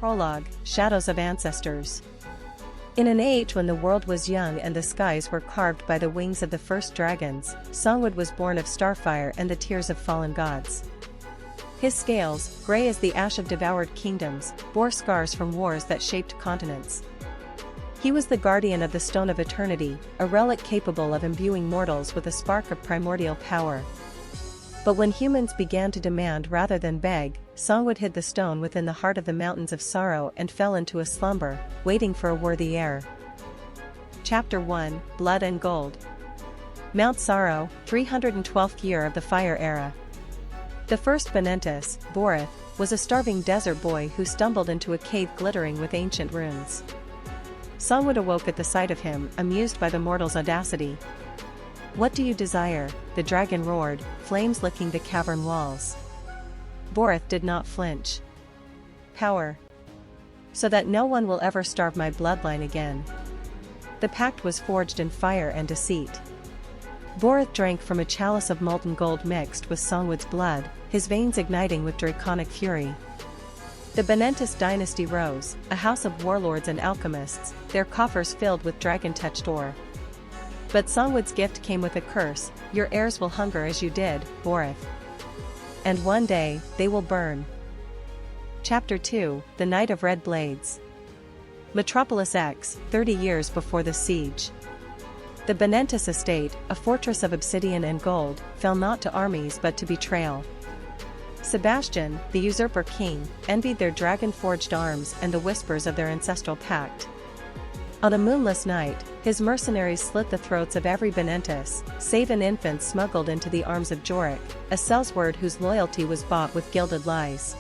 Prologue, Shadows of Ancestors. In an age when the world was young and the skies were carved by the wings of the first dragons, Songwid was born of starfire and the tears of fallen gods. His scales, grey as the ash of devoured kingdoms, bore scars from wars that shaped continents. He was the guardian of the Stone of Eternity, a relic capable of imbuing mortals with a spark of primordial power. But when humans began to demand rather than beg, Songwid hid the stone within the heart of the mountains of sorrow and fell into a slumber, waiting for a worthy heir. Chapter 1, Blood and Gold. Mount Sorrow, 312th year of the Fire Era. The first Banenntis, Borith, was a starving desert boy who stumbled into a cave glittering with ancient runes. Songwid awoke at the sight of him, amused by the mortal's audacity. "What do you desire?" the dragon roared, flames licking the cavern walls. Borith did not flinch. "Power. So that no one will ever starve my bloodline again." The pact was forged in fire and deceit. Borith drank from a chalice of molten gold mixed with Songwid's blood, his veins igniting with draconic fury. The Banenntis dynasty rose, a house of warlords and alchemists, their coffers filled with dragon-touched ore. But Songwid's gift came with a curse: your heirs will hunger as you did, Borith. And one day, they will burn. Chapter 2, The Night of Red Blades. Metropolis X, 30 years before the siege. The Banenntis estate, a fortress of obsidian and gold, fell not to armies but to betrayal. Sebastian, the usurper king, envied their dragon-forged arms and the whispers of their ancestral pact. On a moonless night, his mercenaries slit the throats of every Banenntis, save an infant smuggled into the arms of Jorik, a sellsword whose loyalty was bought with gilded lies.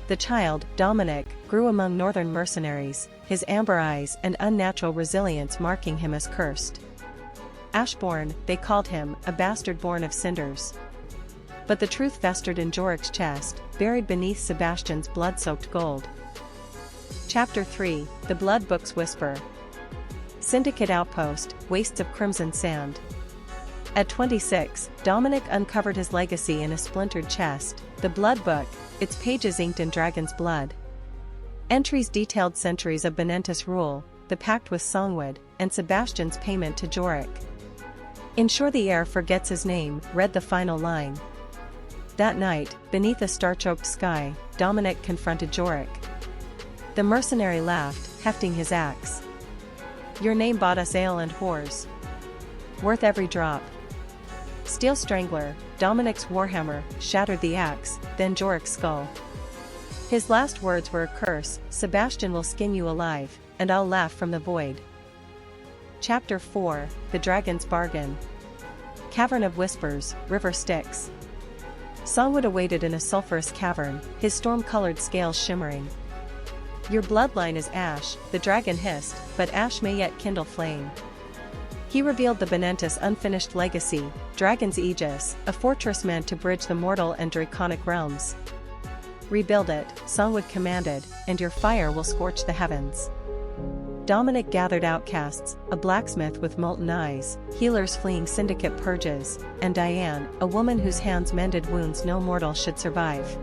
The child, Dominic, grew among northern mercenaries, his amber eyes and unnatural resilience marking him as cursed. Ashborn, they called him, a bastard born of cinders. But the truth festered in Jorik's chest, buried beneath Sebastian's blood-soaked gold. Chapter 3, The Blood Book's Whisper. Syndicate Outpost, Wastes of Crimson Sand. At 26, Dominic uncovered his legacy in a splintered chest, the Blood Book, its pages inked in dragon's blood. Entries detailed centuries of Banenntis rule, the pact with Songwid, and Sebastian's payment to Jorik. "Ensure the heir forgets his name," read the final line. That night, beneath a star-choked sky, Dominic confronted Jorik. The mercenary laughed, hefting his axe. "Your name bought us ale and whores. Worth every drop." Steel Strangler, Dominic's warhammer, shattered the axe, then Jorik's skull. His last words were a curse: "Sebastian will skin you alive, and I'll laugh from the void." Chapter 4, The Dragon's Bargain. Cavern of Whispers, River Styx. Songwid awaited in a sulphurous cavern, his storm-colored scales shimmering. "Your bloodline is ash," the dragon hissed, "but ash may yet kindle flame." He revealed the Banenntis' unfinished legacy, Dragon's Aegis, a fortress meant to bridge the mortal and draconic realms. "Rebuild it," Songwid commanded, "and your fire will scorch the heavens." Dominic gathered outcasts, a blacksmith with molten eyes, healers fleeing syndicate purges, and Diane, a woman whose hands mended wounds no mortal should survive.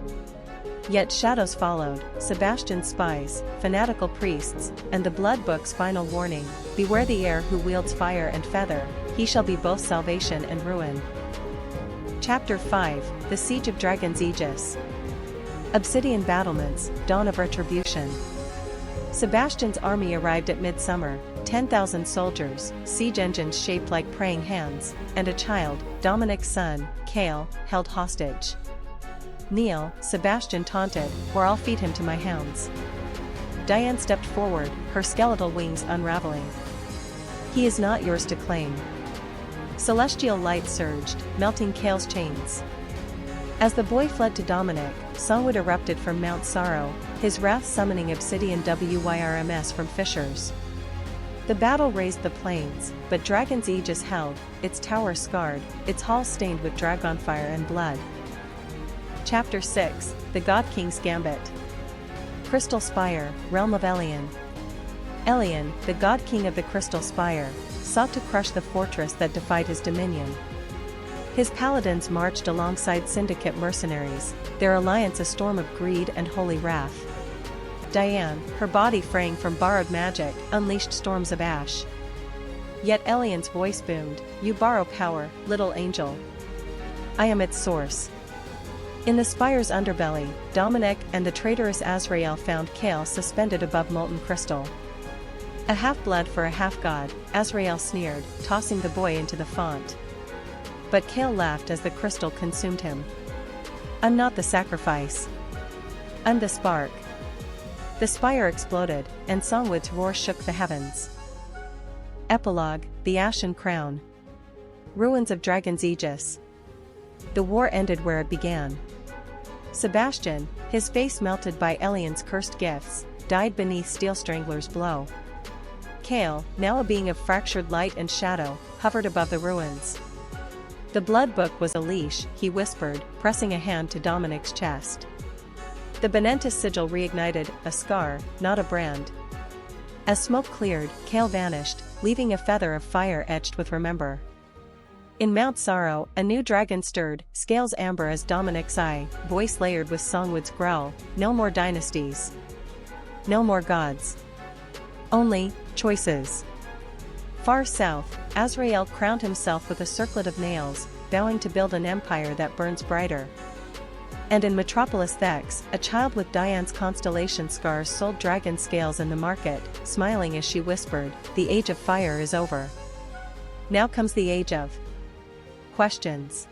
Yet shadows followed, Sebastian's spies, fanatical priests, and the Blood Book's final warning: beware the heir who wields fire and feather, he shall be both salvation and ruin. Chapter 5, The Siege of Dragon's Aegis. Obsidian battlements, dawn of retribution. Sebastian's army arrived at midsummer, 10,000 soldiers, siege engines shaped like praying hands, and a child, Dominic's son, Kale, held hostage. "Kneel," Sebastian taunted, "or I'll feed him to my hounds." Diane stepped forward, her skeletal wings unraveling. "He is not yours to claim." Celestial light surged, melting Kale's chains. As the boy fled to Dominic, Songwid erupted from Mount Sorrow, his wrath summoning obsidian wyrms from fissures. The battle raised the plains, but Dragon's Aegis held, its tower scarred, its halls stained with Dragonfire and blood. Chapter 6, The God King's Gambit. Crystal Spire, Realm of Elion. Elion, the God King of the Crystal Spire, sought to crush the fortress that defied his dominion. His paladins marched alongside syndicate mercenaries, their alliance a storm of greed and holy wrath. Diane, her body fraying from borrowed magic, unleashed storms of ash. Yet Elian's voice boomed, "You borrow power, little angel. I am its source." In the spire's underbelly, Dominic and the traitorous Azrael found Kale suspended above molten crystal. A half-blood for a half-god, Azrael sneered, tossing the boy into the font. But Kale laughed as the crystal consumed him. "I'm not the sacrifice. I'm the spark." The spire exploded, and Songwid's roar shook the heavens. Epilogue: The Ashen Crown. Ruins of Dragon's Aegis. The war ended where it began. Sebastian, his face melted by Elian's cursed gifts, died beneath Steel Strangler's blow. Kale, now a being of fractured light and shadow, hovered above the ruins. "The blood book was a leash," he whispered, pressing a hand to Dominic's chest. The Banenntis sigil reignited, a scar, not a brand. As smoke cleared, Kale vanished, leaving a feather of fire etched with remember. In Mount Sorrow, a new dragon stirred, scales amber as Dominic's eye, voice layered with Songwid's growl, "No more dynasties. No more gods. Only choices." Far south, Azrael crowned himself with a circlet of nails, vowing to build an empire that burns brighter. And in Metropolis Thex, a child with Diane's constellation scars sold dragon scales in the market, smiling as she whispered, "The age of fire is over. Now comes the age of questions."